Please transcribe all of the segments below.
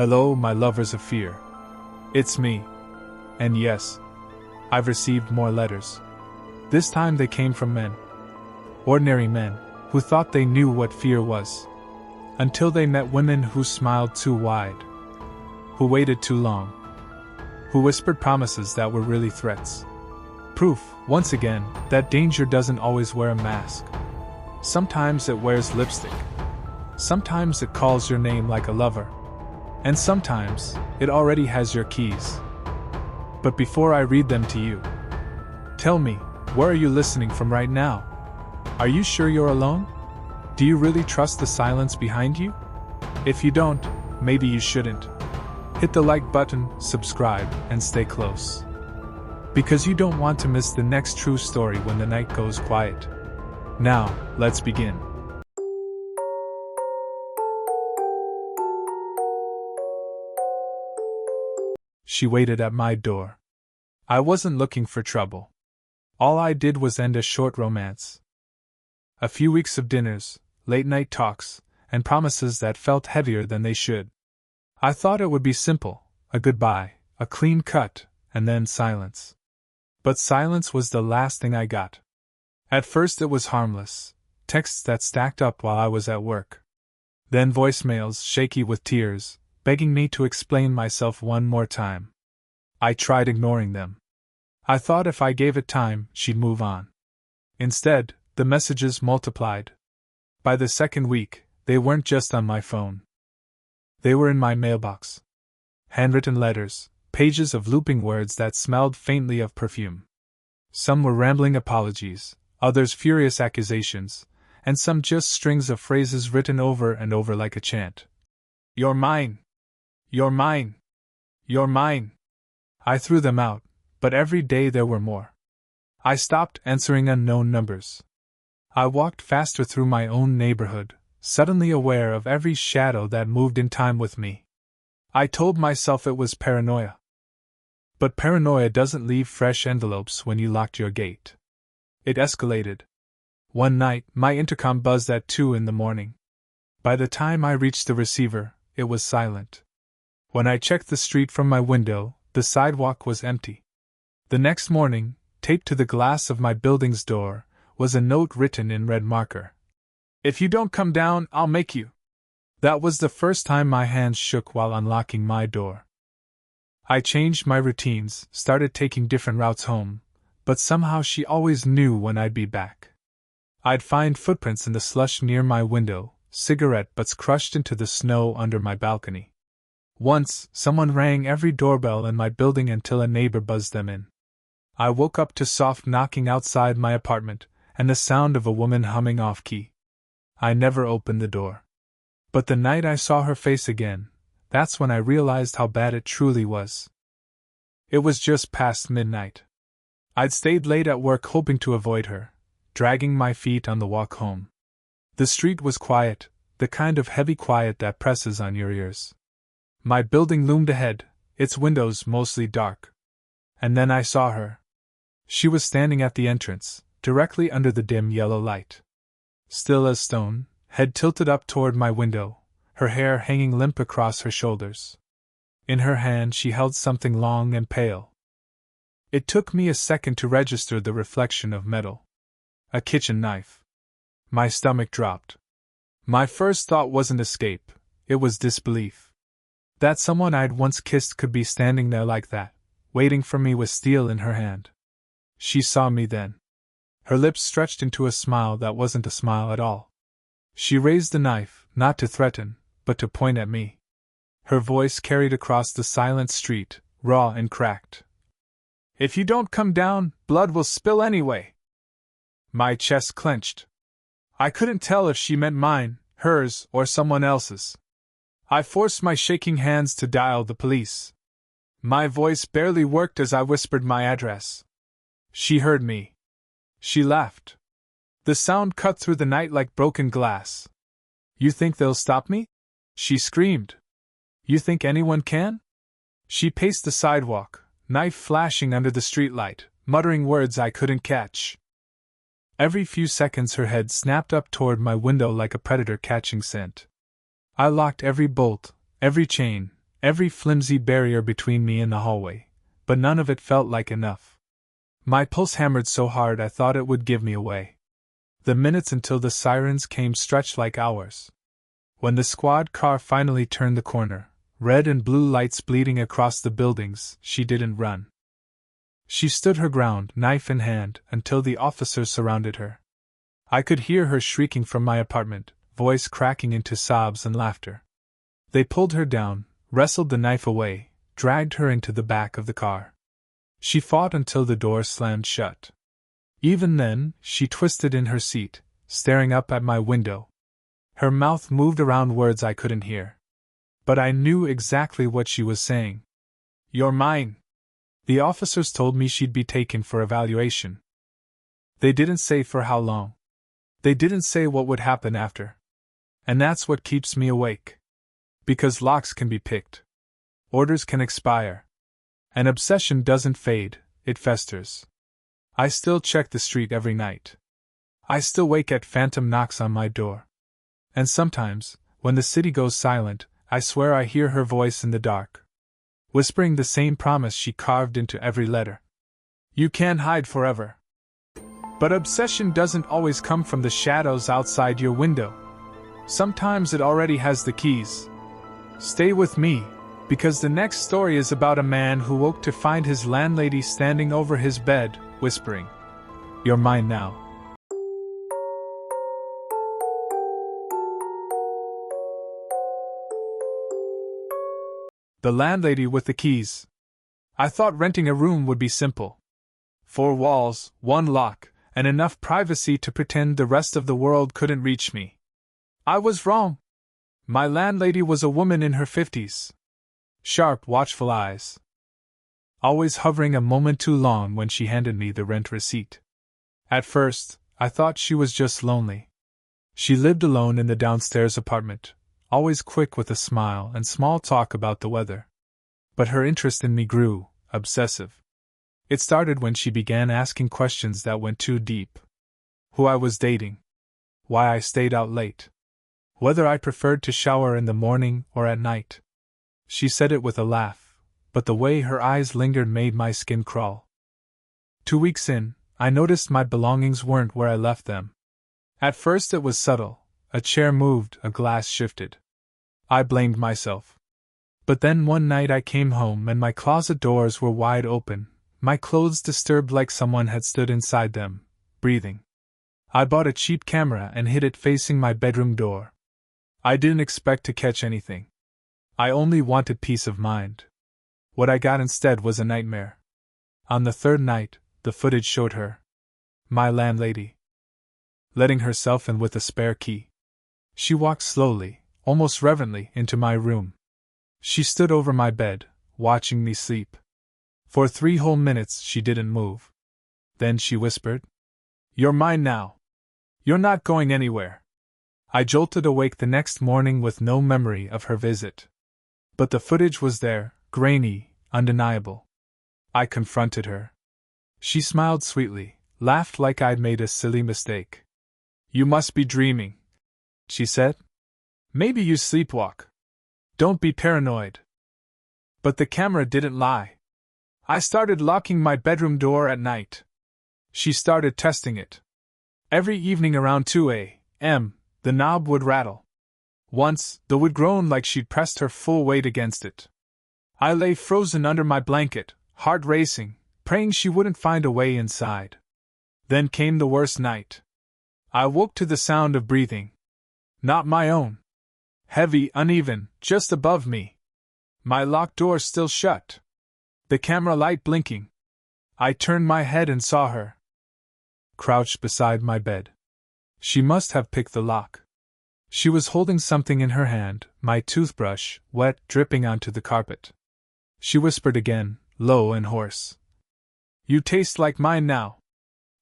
Hello, my lovers of fear. It's me. And yes, I've received more letters. This time they came from men. Ordinary men, who thought they knew what fear was. Until they met women who smiled too wide. Who waited too long. Who whispered promises that were really threats. Proof, once again, that danger doesn't always wear a mask. Sometimes it wears lipstick. Sometimes it calls your name like a lover. And sometimes, it already has your keys. But before I read them to you, tell me, where are you listening from right now? Are you sure you're alone? Do you really trust the silence behind you? If you don't, maybe you shouldn't. Hit the like button, subscribe, and stay close. Because you don't want to miss the next true story when the night goes quiet. Now, let's begin. She waited at my door. I wasn't looking for trouble. All I did was end a short romance. A few weeks of dinners, late-night talks, and promises that felt heavier than they should. I thought it would be simple, a goodbye, a clean cut, and then silence. But silence was the last thing I got. At first it was harmless, texts that stacked up while I was at work. Then voicemails shaky with tears, begging me to explain myself one more time. I tried ignoring them. I thought if I gave it time, she'd move on. Instead, the messages multiplied. By the second week, they weren't just on my phone. They were in my mailbox. Handwritten letters, pages of looping words that smelled faintly of perfume. Some were rambling apologies, others furious accusations, and some just strings of phrases written over and over like a chant. You're mine. You're mine. You're mine. I threw them out, but every day there were more. I stopped answering unknown numbers. I walked faster through my own neighborhood, suddenly aware of every shadow that moved in time with me. I told myself it was paranoia. But paranoia doesn't leave fresh envelopes when you locked your gate. It escalated. One night, my intercom buzzed at 2 a.m. By the time I reached the receiver, it was silent. When I checked the street from my window, the sidewalk was empty. The next morning, taped to the glass of my building's door, was a note written in red marker. If you don't come down, I'll make you. That was the first time my hands shook while unlocking my door. I changed my routines, started taking different routes home, but somehow she always knew when I'd be back. I'd find footprints in the slush near my window, cigarette butts crushed into the snow under my balcony. Once, someone rang every doorbell in my building until a neighbor buzzed them in. I woke up to soft knocking outside my apartment, and the sound of a woman humming off-key. I never opened the door. But the night I saw her face again, that's when I realized how bad it truly was. It was just past midnight. I'd stayed late at work hoping to avoid her, dragging my feet on the walk home. The street was quiet, the kind of heavy quiet that presses on your ears. My building loomed ahead, its windows mostly dark. And then I saw her. She was standing at the entrance, directly under the dim yellow light. Still as stone, head tilted up toward my window, her hair hanging limp across her shoulders. In her hand she held something long and pale. It took me a second to register the reflection of metal. A kitchen knife. My stomach dropped. My first thought wasn't escape, it was disbelief. That someone I'd once kissed could be standing there like that, waiting for me with steel in her hand. She saw me then. Her lips stretched into a smile that wasn't a smile at all. She raised the knife, not to threaten, but to point at me. Her voice carried across the silent street, raw and cracked. If you don't come down, blood will spill anyway. My chest clenched. I couldn't tell if she meant mine, hers, or someone else's. I forced my shaking hands to dial the police. My voice barely worked as I whispered my address. She heard me. She laughed. The sound cut through the night like broken glass. You think they'll stop me? She screamed. You think anyone can? She paced the sidewalk, knife flashing under the streetlight, muttering words I couldn't catch. Every few seconds her head snapped up toward my window like a predator catching scent. I locked every bolt, every chain, every flimsy barrier between me and the hallway, but none of it felt like enough. My pulse hammered so hard I thought it would give me away. The minutes until the sirens came stretched like hours. When the squad car finally turned the corner, red and blue lights bleeding across the buildings, she didn't run. She stood her ground, knife in hand, until the officers surrounded her. I could hear her shrieking from my apartment, voice cracking into sobs and laughter. They pulled her down, wrestled the knife away, dragged her into the back of the car. She fought until the door slammed shut. Even then, she twisted in her seat, staring up at my window. Her mouth moved around words I couldn't hear. But I knew exactly what she was saying. "You're mine." The officers told me she'd be taken for evaluation. They didn't say for how long. They didn't say what would happen after. And that's what keeps me awake. Because locks can be picked. Orders can expire. An obsession doesn't fade, it festers. I still check the street every night. I still wake at phantom knocks on my door. And sometimes, when the city goes silent, I swear I hear her voice in the dark, whispering the same promise she carved into every letter. You can't hide forever. But obsession doesn't always come from the shadows outside your window. Sometimes it already has the keys. Stay with me, because the next story is about a man who woke to find his landlady standing over his bed, whispering, "You're mine now." The landlady with the keys. I thought renting a room would be simple. 4 walls, 1 lock, and enough privacy to pretend the rest of the world couldn't reach me. I was wrong. My landlady was a woman in her 50s. Sharp, watchful eyes. Always hovering a moment too long when she handed me the rent receipt. At first, I thought she was just lonely. She lived alone in the downstairs apartment, always quick with a smile and small talk about the weather. But her interest in me grew, obsessive. It started when she began asking questions that went too deep. Who I was dating. Why I stayed out late. Whether I preferred to shower in the morning or at night. She said it with a laugh, but the way her eyes lingered made my skin crawl. 2 weeks in, I noticed my belongings weren't where I left them. At first it was subtle. A chair moved, a glass shifted. I blamed myself. But then one night I came home and my closet doors were wide open, my clothes disturbed like someone had stood inside them, breathing. I bought a cheap camera and hid it facing my bedroom door. I didn't expect to catch anything. I only wanted peace of mind. What I got instead was a nightmare. On the 3rd night, the footage showed her, my landlady, letting herself in with a spare key. She walked slowly, almost reverently, into my room. She stood over my bed, watching me sleep. For 3 whole minutes she didn't move. Then she whispered, "You're mine now. You're not going anywhere." I jolted awake the next morning with no memory of her visit. But the footage was there, grainy, undeniable. I confronted her. She smiled sweetly, laughed like I'd made a silly mistake. "You must be dreaming," she said. "Maybe you sleepwalk. Don't be paranoid." But the camera didn't lie. I started locking my bedroom door at night. She started testing it. Every evening around 2 a.m., the knob would rattle. Once, the wood groaned like she'd pressed her full weight against it. I lay frozen under my blanket, heart racing, praying she wouldn't find a way inside. Then came the worst night. I woke to the sound of breathing. Not my own. Heavy, uneven, just above me. My locked door still shut. The camera light blinking. I turned my head and saw her, crouched beside my bed. She must have picked the lock. She was holding something in her hand, my toothbrush, wet, dripping onto the carpet. She whispered again, low and hoarse. "You taste like mine now."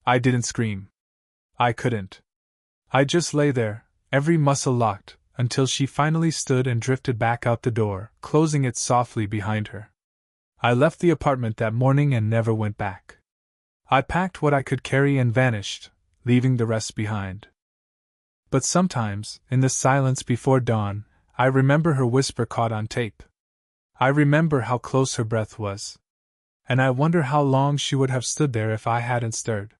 I didn't scream. I couldn't. I just lay there, every muscle locked, until she finally stood and drifted back out the door, closing it softly behind her. I left the apartment that morning and never went back. I packed what I could carry and vanished, leaving the rest behind. But sometimes, in the silence before dawn, I remember her whisper caught on tape. I remember how close her breath was. And I wonder how long she would have stood there if I hadn't stirred.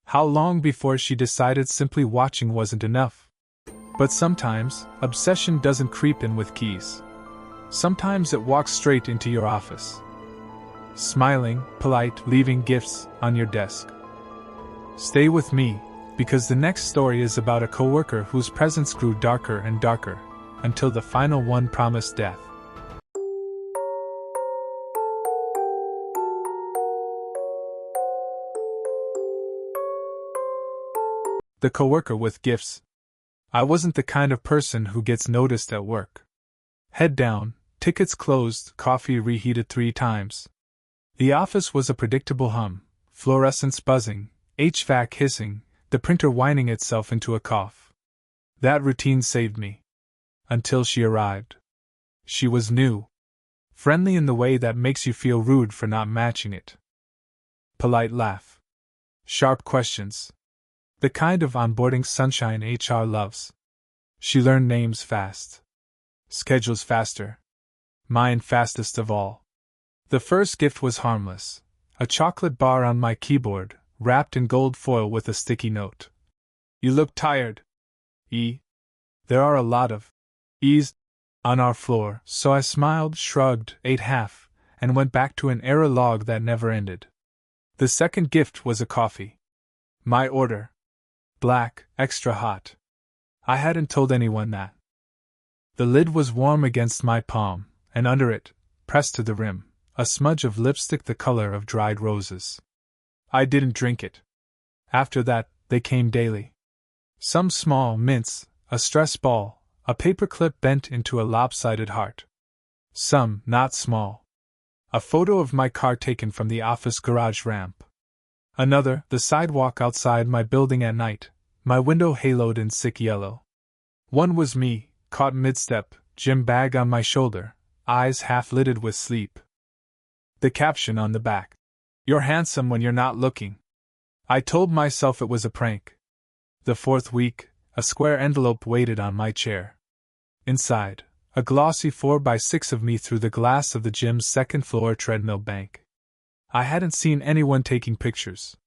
How long before she decided simply watching wasn't enough. But sometimes, obsession doesn't creep in with keys. Sometimes it walks straight into your office. Smiling, polite, leaving gifts on your desk. Stay with me, because the next story is about a coworker whose presence grew darker and darker, until the final one promised death. The coworker with gifts. I wasn't the kind of person who gets noticed at work. Head down, tickets closed, coffee reheated 3 times. The office was a predictable hum, fluorescents buzzing, HVAC hissing, the printer whining itself into a cough. That routine saved me. Until she arrived. She was new. Friendly in the way that makes you feel rude for not matching it. Polite laugh. Sharp questions. The kind of onboarding sunshine HR loves. She learned names fast. Schedules faster. Mine fastest of all. The first gift was harmless. A chocolate bar on my keyboard, wrapped in gold foil with a sticky note. You look tired. E. There are a lot of E's on our floor, so I smiled, shrugged, ate half, and went back to an error log that never ended. The second gift was a coffee. My order. Black, extra hot. I hadn't told anyone that. The lid was warm against my palm, and under it, pressed to the rim, a smudge of lipstick the color of dried roses. I didn't drink it. After that, they came daily. Some small mints, a stress ball, a paperclip bent into a lopsided heart. Some, not small. A photo of my car taken from the office garage ramp. Another, the sidewalk outside my building at night, my window haloed in sick yellow. One was me, caught mid-step, gym bag on my shoulder, eyes half-lidded with sleep. The caption on the back. You're handsome when you're not looking. I told myself it was a prank. The fourth week, a square envelope waited on my chair. Inside, a glossy 4x6 of me through the glass of the gym's second-floor treadmill bank. I hadn't seen anyone taking pictures.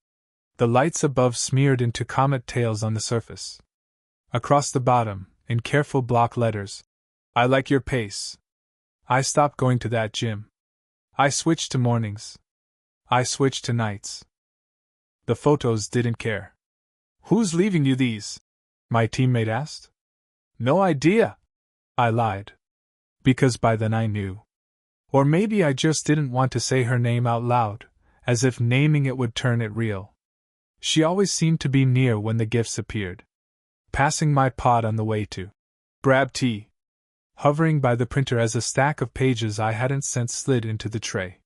The lights above smeared into comet tails on the surface. Across the bottom, in careful block letters, I like your pace. I stopped going to that gym. I switched to mornings. I switched to nights. The photos didn't care. Who's leaving you these? My teammate asked. No idea. I lied. Because by then I knew. Or maybe I just didn't want to say her name out loud, as if naming it would turn it real. She always seemed to be near when the gifts appeared. Passing my pod on the way to grab tea. Hovering by the printer as a stack of pages I hadn't sent slid into the tray.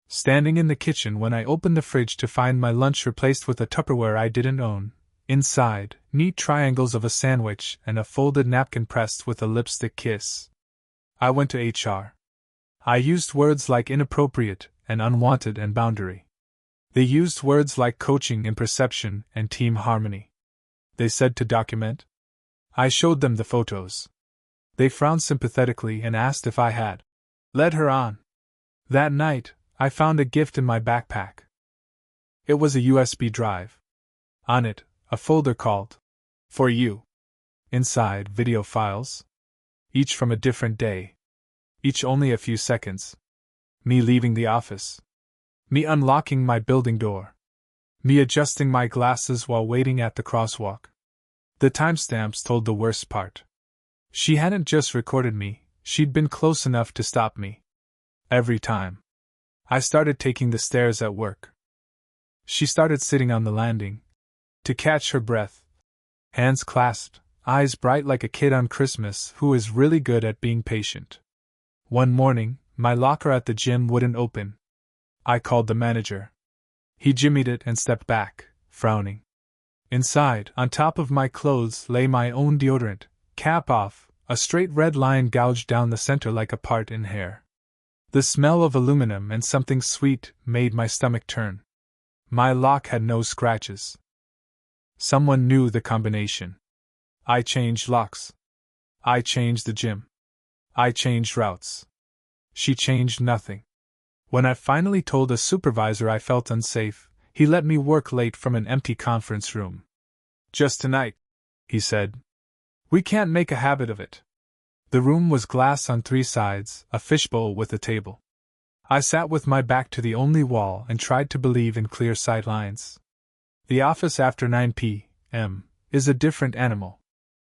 Standing in the kitchen when I opened the fridge to find my lunch replaced with a Tupperware I didn't own. Inside, neat triangles of a sandwich and a folded napkin pressed with a lipstick kiss. I went to HR. I used words like inappropriate and unwanted and boundary. They used words like coaching in perception and team harmony. They said to document. I showed them the photos. They frowned sympathetically and asked if I had led her on. That night, I found a gift in my backpack. It was a USB drive. On it, a folder called For You. Inside, video files. Each from a different day. Each only a few seconds. Me leaving the office. Me unlocking my building door. Me adjusting my glasses while waiting at the crosswalk. The timestamps told the worst part. She hadn't just recorded me, she'd been close enough to stop me. Every time. I started taking the stairs at work. She started sitting on the landing. To catch her breath. Hands clasped, eyes bright like a kid on Christmas who is really good at being patient. One morning, my locker at the gym wouldn't open. I called the manager. He jimmied it and stepped back, frowning. Inside, on top of my clothes, lay my own deodorant, cap off, a straight red line gouged down the center like a part in hair. The smell of aluminum and something sweet made my stomach turn. My lock had no scratches. Someone knew the combination. I changed locks. I changed the gym. I changed routes. She changed nothing. When I finally told a supervisor I felt unsafe, he let me work late from an empty conference room. Just tonight, he said. We can't make a habit of it. The room was glass on 3 sides, a fishbowl with a table. I sat with my back to the only wall and tried to believe in clear sight lines. The office after 9 p.m. is a different animal.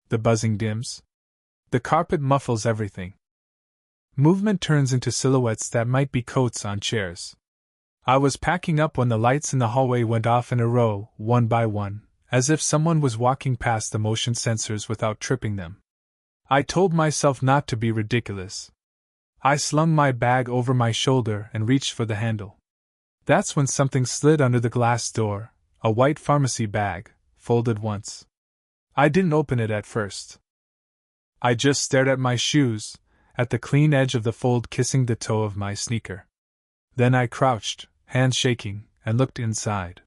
The buzzing dims. The carpet muffles everything. Movement turns into silhouettes that might be coats on chairs. I was packing up when the lights in the hallway went off in a row, one by one, as if someone was walking past the motion sensors without tripping them. I told myself not to be ridiculous. I slung my bag over my shoulder and reached for the handle. That's when something slid under the glass door, a white pharmacy bag, folded once. I didn't open it at first. I just stared at my shoes, at the clean edge of the fold kissing the toe of my sneaker. Then I crouched, hands shaking, and looked inside.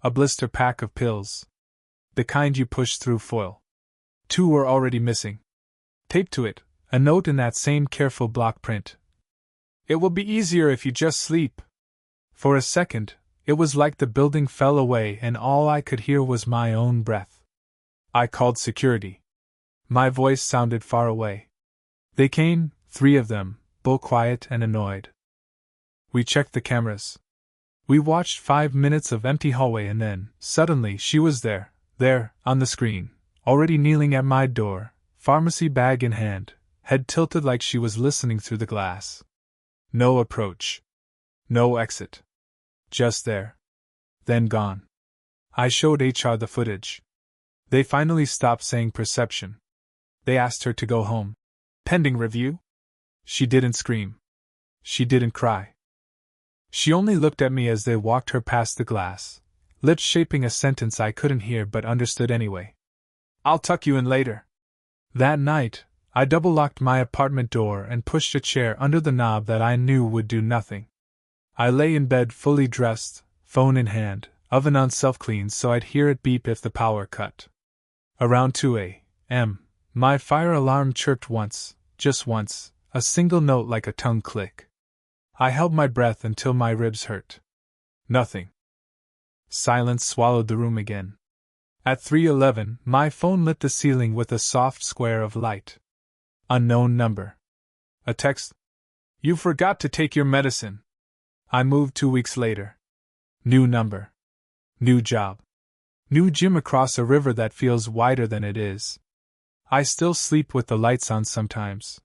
A blister pack of pills. The kind you push through foil. 2 were already missing. Taped to it, a note in that same careful block print. It will be easier if you just sleep. For a second, it was like the building fell away and all I could hear was my own breath. I called security. My voice sounded far away. They came, 3 of them, bull quiet and annoyed. We checked the cameras. We watched 5 minutes of empty hallway and then, suddenly, she was there, on the screen, already kneeling at my door, pharmacy bag in hand, head tilted like she was listening through the glass. No approach. No exit. Just there. Then gone. I showed HR the footage. They finally stopped saying perception. They asked her to go home. Pending review? She didn't scream. She didn't cry. She only looked at me as they walked her past the glass, lips shaping a sentence I couldn't hear but understood anyway. I'll tuck you in later. That night, I double-locked my apartment door and pushed a chair under the knob that I knew would do nothing. I lay in bed fully dressed, phone in hand, oven on self-clean so I'd hear it beep if the power cut. Around 2 a.m., my fire alarm chirped once, just once, a single note like a tongue click. I held my breath until my ribs hurt. Nothing. Silence swallowed the room again. At 3:11, my phone lit the ceiling with a soft square of light. Unknown number. A text. You forgot to take your medicine. I moved 2 weeks later. New number. New job. New gym across a river that feels wider than it is. I still sleep with the lights on sometimes.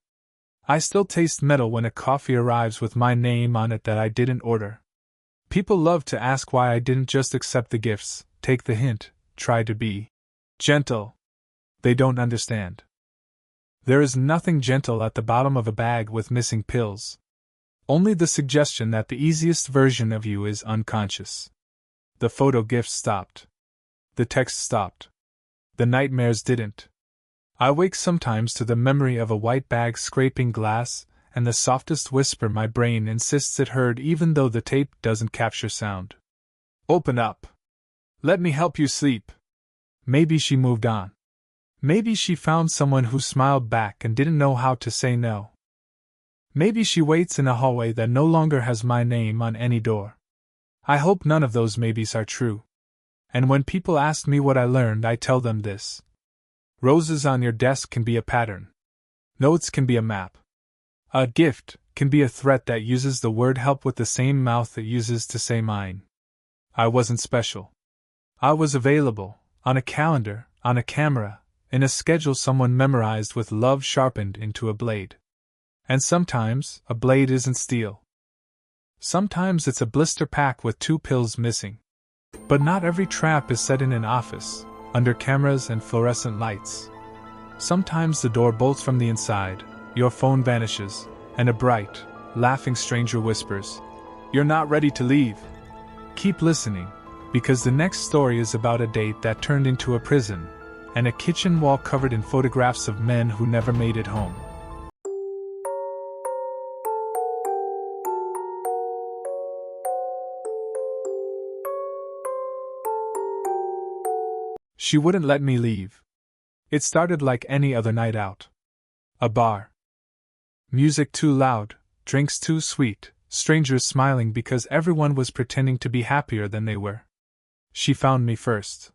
I still taste metal when a coffee arrives with my name on it that I didn't order. People love to ask why I didn't just accept the gifts, take the hint, try to be gentle. They don't understand. There is nothing gentle at the bottom of a bag with missing pills. Only the suggestion that the easiest version of you is unconscious. The photo gifts stopped. The text stopped. The nightmares didn't. I wake sometimes to the memory of a white bag scraping glass, and the softest whisper my brain insists it heard even though the tape doesn't capture sound. Open up. Let me help you sleep. Maybe she moved on. Maybe she found someone who smiled back and didn't know how to say no. Maybe she waits in a hallway that no longer has my name on any door. I hope none of those maybes are true. And when people ask me what I learned, I tell them this. Roses on your desk can be a pattern. Notes can be a map. A gift can be a threat that uses the word help with the same mouth it uses to say mine. I wasn't special. I was available, on a calendar, on a camera, in a schedule someone memorized with love sharpened into a blade. And sometimes, a blade isn't steel. Sometimes it's a blister pack with 2 pills missing. But not every trap is set in an office, under cameras and fluorescent lights. Sometimes the door bolts from the inside, your phone vanishes, and a bright, laughing stranger whispers, "You're not ready to leave." Keep listening, because the next story is about a date that turned into a prison, and a kitchen wall covered in photographs of men who never made it home. She wouldn't let me leave. It started like any other night out. A bar. Music too loud, drinks too sweet, strangers smiling because everyone was pretending to be happier than they were. She found me first.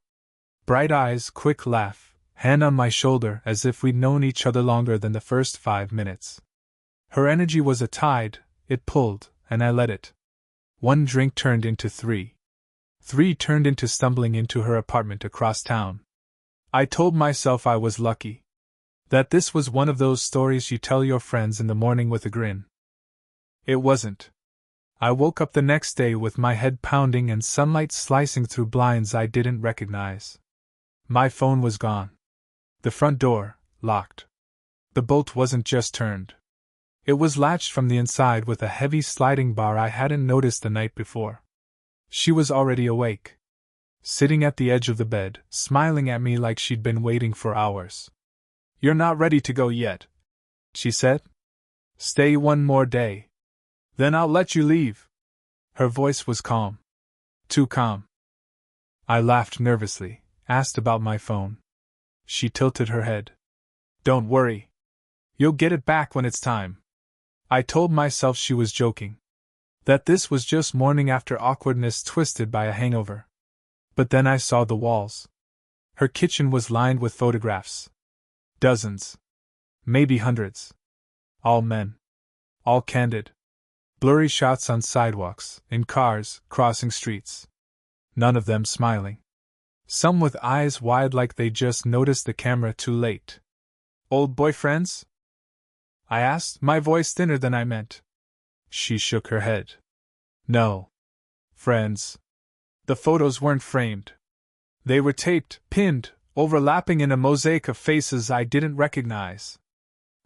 Bright eyes, quick laugh, hand on my shoulder as if we'd known each other longer than the first 5 minutes. Her energy was a tide, it pulled, and I let it. 1 drink turned into 3. 3 turned into stumbling into her apartment across town. I told myself I was lucky. That this was one of those stories you tell your friends in the morning with a grin. It wasn't. I woke up the next day with my head pounding and sunlight slicing through blinds I didn't recognize. My phone was gone. The front door, locked. The bolt wasn't just turned. It was latched from the inside with a heavy sliding bar I hadn't noticed the night before. She was already awake. Sitting at the edge of the bed, smiling at me like she'd been waiting for hours. "You're not ready to go yet," she said. "Stay 1 more day. Then I'll let you leave." Her voice was calm. Too calm. I laughed nervously, asked about my phone. She tilted her head. "Don't worry. You'll get it back when it's time." I told myself she was joking. That this was just morning after awkwardness twisted by a hangover. But then I saw the walls. Her kitchen was lined with photographs. Dozens. Maybe hundreds. All men. All candid. Blurry shots on sidewalks, in cars, crossing streets. None of them smiling. Some with eyes wide like they just noticed the camera too late. "Old boyfriends?" I asked, my voice thinner than I meant. She shook her head. "No. Friends." The photos weren't framed. They were taped, pinned, overlapping in a mosaic of faces I didn't recognize.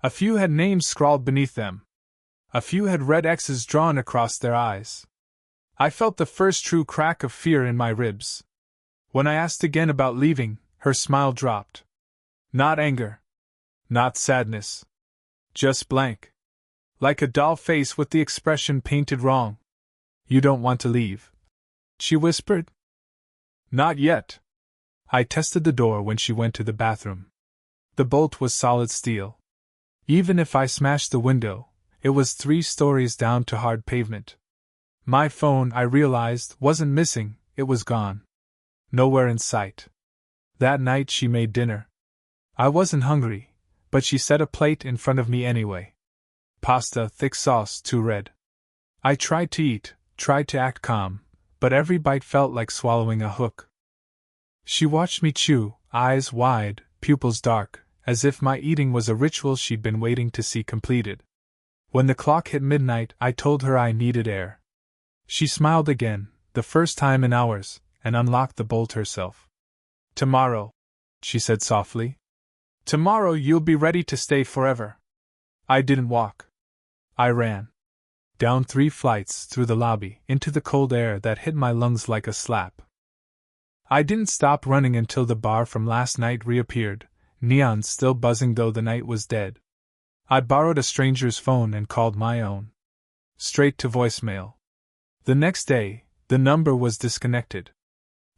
A few had names scrawled beneath them. A few had red X's drawn across their eyes. I felt the first true crack of fear in my ribs. When I asked again about leaving, her smile dropped. Not anger. Not sadness. Just blank. Like a doll face with the expression painted wrong. "You don't want to leave?" she whispered. "Not yet." I tested the door when she went to the bathroom. The bolt was solid steel. Even if I smashed the window, it was 3 stories down to hard pavement. My phone, I realized, wasn't missing, it was gone. Nowhere in sight. That night she made dinner. I wasn't hungry, but she set a plate in front of me anyway. Pasta, thick sauce, too red. I tried to eat, tried to act calm, but every bite felt like swallowing a hook. She watched me chew, eyes wide, pupils dark, as if my eating was a ritual she'd been waiting to see completed. When the clock hit midnight, I told her I needed air. She smiled again, the first time in hours, and unlocked the bolt herself. "Tomorrow," she said softly. "Tomorrow you'll be ready to stay forever." I didn't walk. I ran. Down 3 flights, through the lobby, into the cold air that hit my lungs like a slap. I didn't stop running until the bar from last night reappeared, neons still buzzing though the night was dead. I borrowed a stranger's phone and called my own. Straight to voicemail. The next day, the number was disconnected.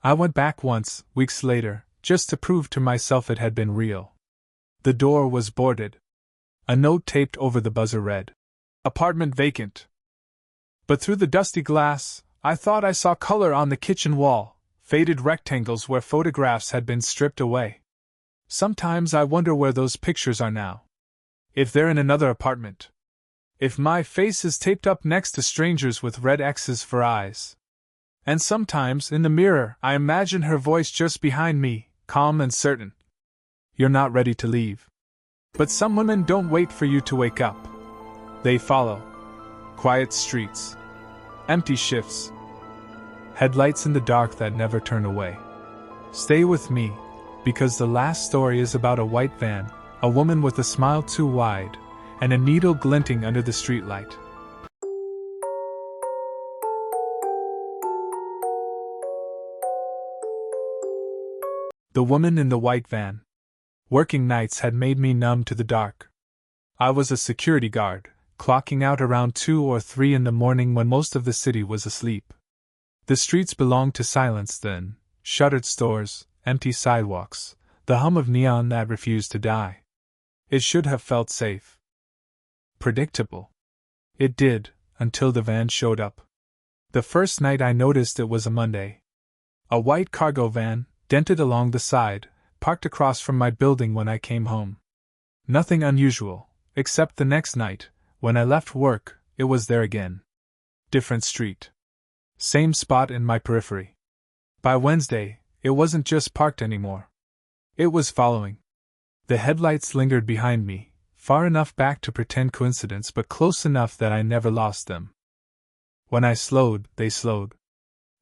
I went back once, weeks later, just to prove to myself it had been real. The door was boarded. A note taped over the buzzer read, "Apartment vacant." But through the dusty glass, I thought I saw color on the kitchen wall, faded rectangles where photographs had been stripped away. Sometimes I wonder where those pictures are now. If they're in another apartment. If my face is taped up next to strangers with red X's for eyes. And sometimes, in the mirror, I imagine her voice just behind me, calm and certain. "You're not ready to leave." But some women don't wait for you to wake up. They follow. Quiet streets. Empty shifts. Headlights in the dark that never turn away. Stay with me, because the last story is about a white van, a woman with a smile too wide, and a needle glinting under the streetlight. The woman in the white van. Working nights had made me numb to the dark. I was a security guard, clocking out around 2 or 3 in the morning when most of the city was asleep. The streets belonged to silence then, shuttered stores, empty sidewalks, the hum of neon that refused to die. It should have felt safe. Predictable. It did, until the van showed up. The first night I noticed it was a Monday. A white cargo van, dented along the side, parked across from my building when I came home. Nothing unusual, except the next night, when I left work, it was there again. Different street. Same spot in my periphery. By Wednesday, it wasn't just parked anymore. It was following. The headlights lingered behind me, far enough back to pretend coincidence but close enough that I never lost them. When I slowed, they slowed.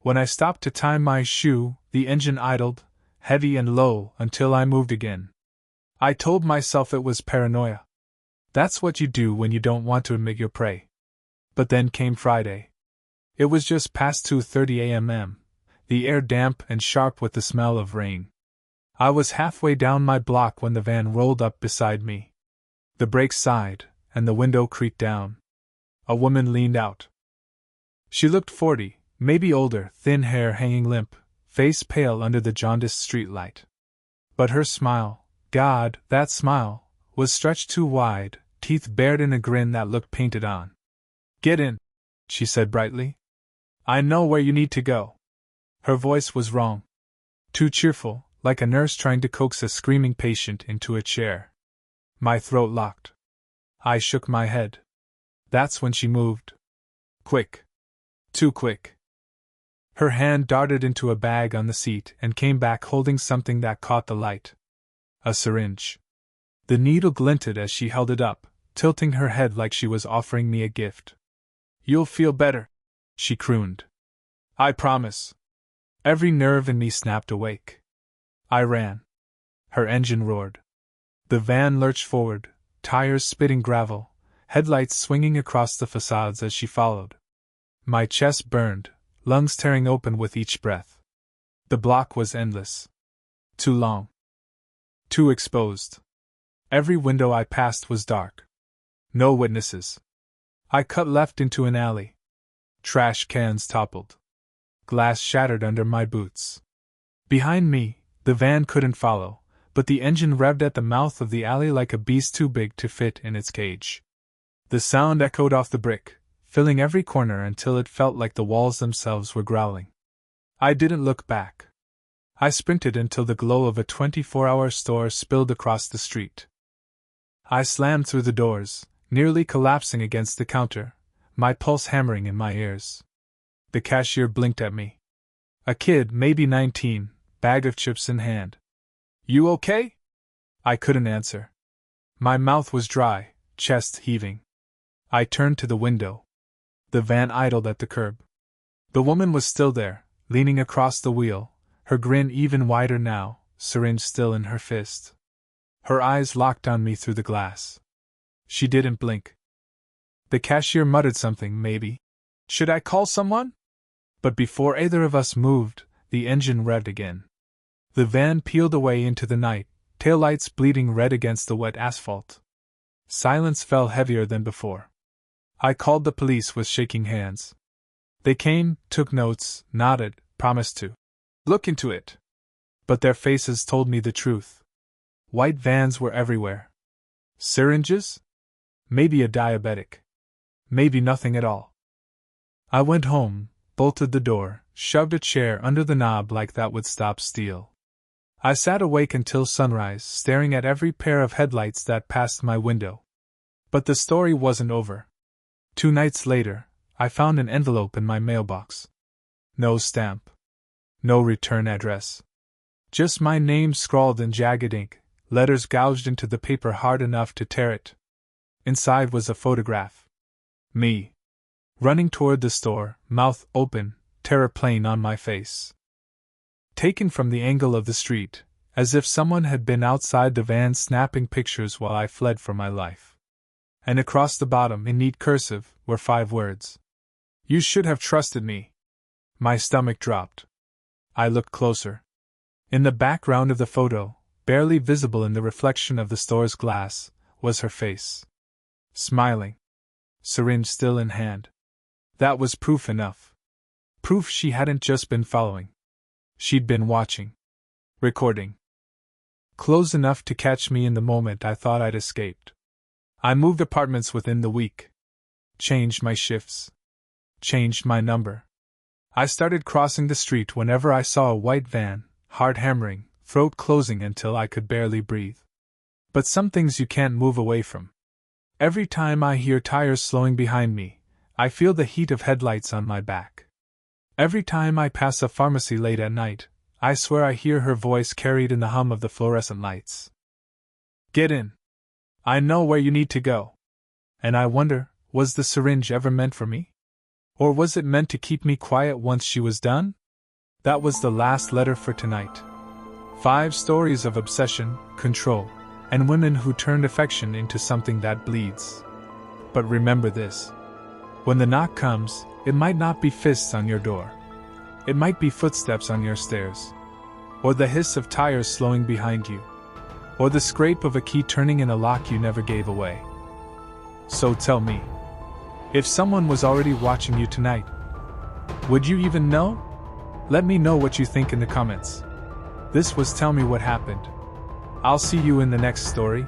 When I stopped to tie my shoe, the engine idled, heavy and low, until I moved again. I told myself it was paranoia. That's what you do when you don't want to admit your prey. But then came Friday. It was just past 2:30 a.m., the air damp and sharp with the smell of rain. I was halfway down my block when the van rolled up beside me. The brakes sighed, and the window creaked down. A woman leaned out. She looked 40, maybe older, thin hair hanging limp, face pale under the jaundiced streetlight. But her smile, God, that smile, was stretched too wide, teeth bared in a grin that looked painted on. "Get in," she said brightly. "I know where you need to go." Her voice was wrong. Too cheerful, like a nurse trying to coax a screaming patient into a chair. My throat locked. I shook my head. That's when she moved. Quick. Too quick. Her hand darted into a bag on the seat and came back holding something that caught the light. A syringe. The needle glinted as she held it up, tilting her head like she was offering me a gift. "You'll feel better," she crooned. "I promise." Every nerve in me snapped awake. I ran. Her engine roared. The van lurched forward, tires spitting gravel, headlights swinging across the facades as she followed. My chest burned, lungs tearing open with each breath. The block was endless. Too long. Too exposed. Every window I passed was dark. No witnesses. I cut left into an alley. Trash cans toppled. Glass shattered under my boots. Behind me, the van couldn't follow, but the engine revved at the mouth of the alley like a beast too big to fit in its cage. The sound echoed off the brick, filling every corner until it felt like the walls themselves were growling. I didn't look back. I sprinted until the glow of a 24-hour store spilled across the street. I slammed through the doors, nearly collapsing against the counter, my pulse hammering in my ears. The cashier blinked at me. A kid, maybe 19, bag of chips in hand. "You okay?" I couldn't answer. My mouth was dry, chest heaving. I turned to the window. The van idled at the curb. The woman was still there, leaning across the wheel, her grin even wider now, syringe still in her fist. Her eyes locked on me through the glass. She didn't blink. The cashier muttered something, maybe. "Should I call someone?" But before either of us moved, the engine revved again. The van peeled away into the night, taillights bleeding red against the wet asphalt. Silence fell heavier than before. I called the police with shaking hands. They came, took notes, nodded, promised to look into it. But their faces told me the truth. White vans were everywhere. Syringes? Maybe a diabetic. Maybe nothing at all. I went home, bolted the door, shoved a chair under the knob like that would stop steel. I sat awake until sunrise, staring at every pair of headlights that passed my window. But the story wasn't over. 2 nights later, I found an envelope in my mailbox. No stamp. No return address. Just my name scrawled in jagged ink, letters gouged into the paper hard enough to tear it. Inside was a photograph. Me. Running toward the store, mouth open, terror plain on my face. Taken from the angle of the street, as if someone had been outside the van snapping pictures while I fled for my life. And across the bottom, in neat cursive, were 5 words. "You should have trusted me." My stomach dropped. I looked closer. In the background of the photo, barely visible in the reflection of the store's glass, was her face. Smiling. Syringe still in hand. That was proof enough. Proof she hadn't just been following. She'd been watching. Recording. Close enough to catch me in the moment I thought I'd escaped. I moved apartments within the week. changed my shifts, changed my number. I started crossing the street whenever I saw a white van, heart hammering, throat closing until I could barely breathe. But some things you can't move away from. Every time I hear tires slowing behind me, I feel the heat of headlights on my back. Every time I pass a pharmacy late at night, I swear I hear her voice carried in the hum of the fluorescent lights. Get in. I know where you need to go. And I wonder, was the syringe ever meant for me? Or was it meant to keep me quiet once she was done? That was the last letter for tonight. 5 stories of obsession, control, and women who turned affection into something that bleeds. But remember this. When the knock comes, it might not be fists on your door. It might be footsteps on your stairs. Or the hiss of tires slowing behind you. Or the scrape of a key turning in a lock you never gave away. So tell me, if someone was already watching you tonight, would you even know? Let me know what you think in the comments. This was Tell Me What Happened. I'll see you in the next story.